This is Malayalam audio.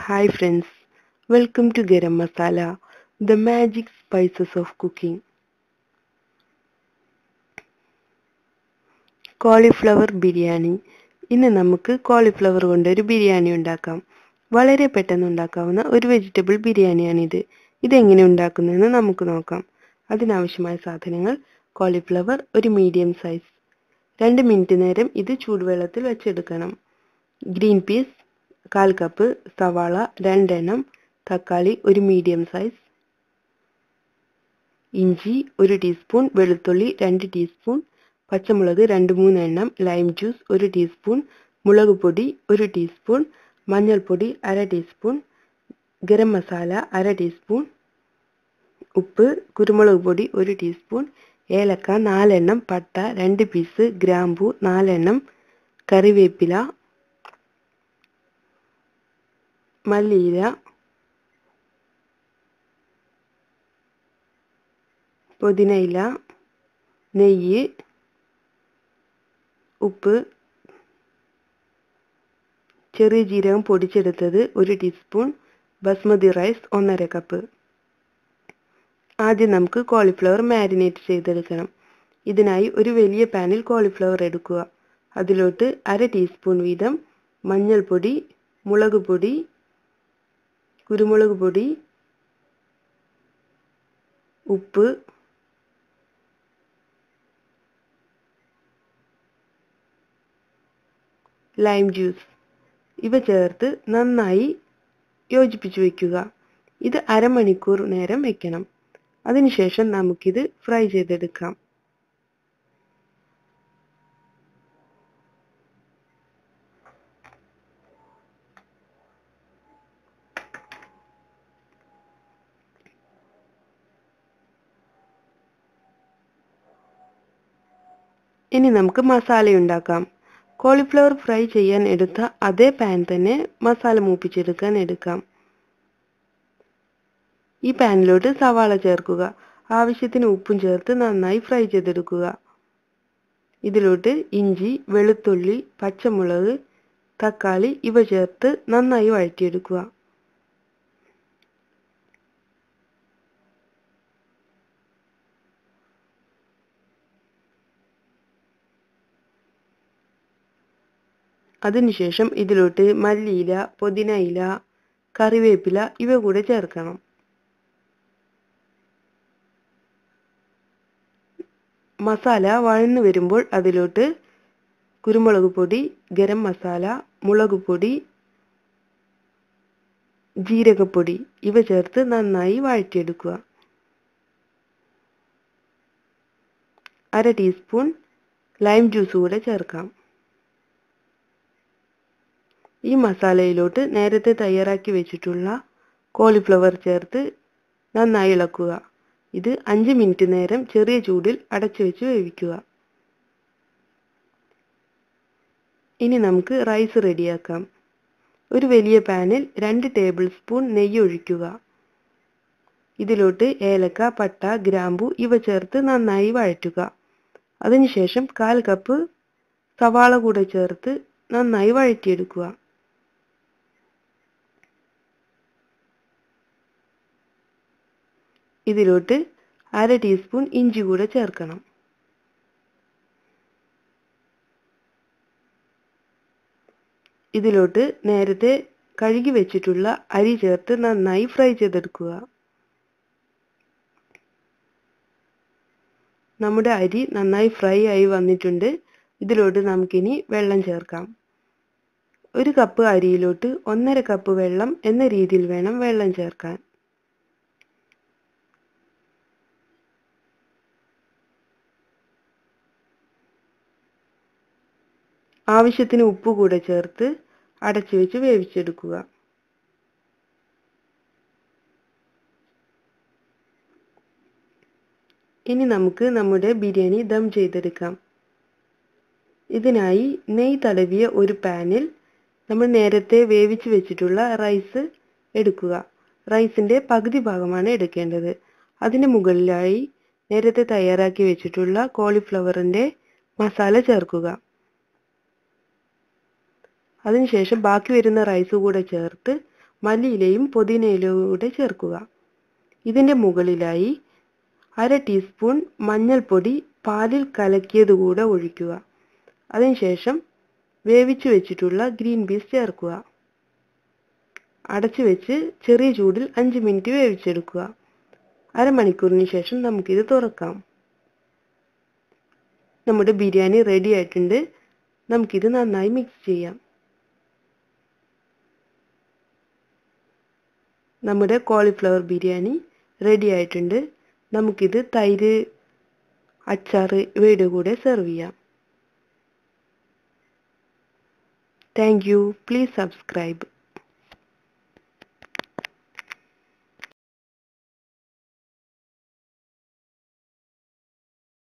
Hi friends, welcome to Garam Masala, the magic spices of cooking. Cauliflower biryani. ഇന്ന് നമുക്ക് കോളിഫ്ലവർ കൊണ്ട് ഒരു ബിരിയാണി ഉണ്ടാക്കാം. വളരെ പെട്ടെന്ന് ഉണ്ടാക്കാവുന്ന ഒരു വെജിറ്റബിൾ ബിരിയാണിയാണിത്. ഇതെങ്ങനെ ഉണ്ടാക്കുന്നതെന്ന് നമുക്ക് നോക്കാം. അതിനാവശ്യമായ സാധനങ്ങൾ: കോളിഫ്ലവർ ഒരു മീഡിയം സൈസ്, 2 മിനിറ്റ് നേരം ഇത് ചൂടുവെള്ളത്തിൽ വെച്ചെടുക്കണം. ഗ്രീൻ പീസ് 1/4 കപ്പ്, സവാള 2 എണ്ണം, തക്കാളി ഒരു മീഡിയം സൈസ്, ഇഞ്ചി 1 ടീസ്പൂൺ, വെളുത്തുള്ളി 2 ടീസ്പൂൺ, പച്ചമുളക് 2-3 എണ്ണം, ലൈം ജ്യൂസ് 1 ടീസ്പൂൺ, മുളക് പൊടി 1 ടീസ്പൂൺ, മഞ്ഞൾപ്പൊടി 1/2 ടീസ്പൂൺ, ഗരം മസാല 1/2 ടീസ്പൂൺ, ഉപ്പ്, കുരുമുളക് പൊടി 1 ടീസ്പൂൺ, ഏലക്ക 4 എണ്ണം, പട്ട 2 പീസ്, ഗ്രാമ്പൂ 4 എണ്ണം, കറിവേപ്പില, മല്ലിയില, പുതിനയില, നെയ്യ്, ഉപ്പ്, ചെറിയ ജീരകം പൊടിച്ചെടുത്തത് 1 ടീസ്പൂൺ, ബസ്മതി റൈസ് 1/2 കപ്പ്. ആദ്യം നമുക്ക് കോളിഫ്ലവർ മാരിനേറ്റ് ചെയ്തെടുക്കണം. ഇതിനായി ഒരു വലിയ പാനിൽ കോളിഫ്ലവർ എടുക്കുക. അതിലോട്ട് 1/2 ടീസ്പൂൺ വീതം മഞ്ഞൾപ്പൊടി, മുളക് പൊടി, കുരുമുളക് പൊടി, ഉപ്പ്, ലൈം ജ്യൂസ് ഇവ ചേർത്ത് നന്നായി യോജിപ്പിച്ചു വയ്ക്കുക. ഇത് അരമണിക്കൂർ നേരം വെക്കണം. അതിനുശേഷം നമുക്കിത് ഫ്രൈ ചെയ്തെടുക്കാം. ഇനി നമുക്ക് മസാല ഉണ്ടാക്കാം. കോളിഫ്ലവർ ഫ്രൈ ചെയ്യാൻ എടുത്ത അതേ പാൻ തന്നെ മസാല മൂപ്പിച്ചെടുക്കാൻ എടുക്കാം. ഈ പാനിലോട്ട് സവാള ചേർക്കുക. ആവശ്യത്തിന് ഉപ്പും ചേർത്ത് നന്നായി ഫ്രൈ ചെയ്തെടുക്കുക. ഇതിലോട്ട് ഇഞ്ചി, വെളുത്തുള്ളി, പച്ചമുളക്, തക്കാളി ഇവ ചേർത്ത് നന്നായി വഴറ്റിയെടുക്കുക. അതിനുശേഷം ഇതിലോട്ട് മല്ലിയില, പുതിനയില, കറിവേപ്പില ഇവ കൂടെ ചേർക്കണം. മസാല വഴന്നു വരുമ്പോൾ അതിലോട്ട് കുരുമുളക് പൊടി, ഗരം മസാല, മുളക് പൊടി, ജീരകപ്പൊടി ഇവ ചേർത്ത് നന്നായി വഴറ്റിയെടുക്കുക. 1/2 ടീസ്പൂൺ ലൈം ജ്യൂസ് കൂടെ ചേർക്കാം. ഈ മസാലയിലോട്ട് നേരത്തെ തയ്യാറാക്കി വെച്ചിട്ടുള്ള കോളിഫ്ലവർ ചേർത്ത് നന്നായി ഇളക്കുക. ഇത് 5 മിനിറ്റ് നേരം ചെറിയ ചൂടിൽ അടച്ചു വെച്ച് വേവിക്കുക. ഇനി നമുക്ക് റൈസ് റെഡിയാക്കാം. ഒരു വലിയ പാനിൽ 2 ടേബിൾ സ്പൂൺ നെയ്യ് ഒഴിക്കുക. ഇതിലോട്ട് ഏലക്ക, പട്ട, ഗ്രാമ്പൂ ഇവ ചേർത്ത് നന്നായി വഴറ്റുക. അതിനുശേഷം 1/4 കപ്പ് സവാള കൂടെ ചേർത്ത് നന്നായി വഴറ്റിയെടുക്കുക. ഇതിലോട്ട് 1/2 ടീസ്പൂൺ ഇഞ്ചി കൂടെ ചേർക്കണം. ഇതിലോട്ട് നേരത്തെ കഴുകി വെച്ചിട്ടുള്ള അരി ചേർത്ത് നന്നായി ഫ്രൈ ചെയ്തെടുക്കുക. നമ്മുടെ അരി നന്നായി ഫ്രൈ ആയി വന്നിട്ടുണ്ട്. ഇതിലോട്ട് നമുക്കിനി വെള്ളം ചേർക്കാം. 1 കപ്പ് അരിയിലോട്ട് 1/2 കപ്പ് വെള്ളം എന്ന രീതിയിൽ വേണം വെള്ളം ചേർക്കാൻ. ആവശ്യത്തിന് ഉപ്പ് കൂടെ ചേർത്ത് അടച്ചു വെച്ച് വേവിച്ചെടുക്കുക. ഇനി നമുക്ക് നമ്മുടെ ബിരിയാണി ദം ചെയ്തെടുക്കാം. ഇതിനായി നെയ്യ് തടവിയ ഒരു പാനിൽ നമ്മൾ നേരത്തെ വേവിച്ച് വെച്ചിട്ടുള്ള റൈസ് എടുക്കുക. റൈസിൻ്റെ പകുതി ഭാഗമാണ് എടുക്കേണ്ടത്. അതിന് മുകളിലായി നേരത്തെ തയ്യാറാക്കി വെച്ചിട്ടുള്ള കോളിഫ്ലവറിൻ്റെ മസാല ചേർക്കുക. അതിനുശേഷം ബാക്കി വരുന്ന റൈസ് കൂടെ ചേർത്ത് മല്ലിയിലയും പുതിനയിലയും കൂടെ ചേർക്കുക. ഇതിൻ്റെ മുകളിലായി 1/2 ടീസ്പൂൺ മഞ്ഞൾപ്പൊടി പാലിൽ കലക്കിയത് കൂടെ ഒഴിക്കുക. അതിനുശേഷം വേവിച്ച് വെച്ചിട്ടുള്ള ഗ്രീൻ പീസ് ചേർക്കുക. അടച്ചു വെച്ച് ചെറിയ ചൂടിൽ 5 മിനിറ്റ് വേവിച്ചെടുക്കുക. അരമണിക്കൂറിന് ശേഷം നമുക്കിത് തുറക്കാം. നമ്മുടെ ബിരിയാണി റെഡി ആയിട്ടുണ്ട്. നമുക്കിത് നന്നായി മിക്സ് ചെയ്യാം. നമ്മുടെ കോളിഫ്ലവർ ബിരിയാണി റെഡി ആയിട്ടുണ്ട്. നമുക്കിത് തൈര്, അച്ചാർ ഇവയുടെ കൂടെ സെർവ് ചെയ്യാം. Thank you. Please subscribe.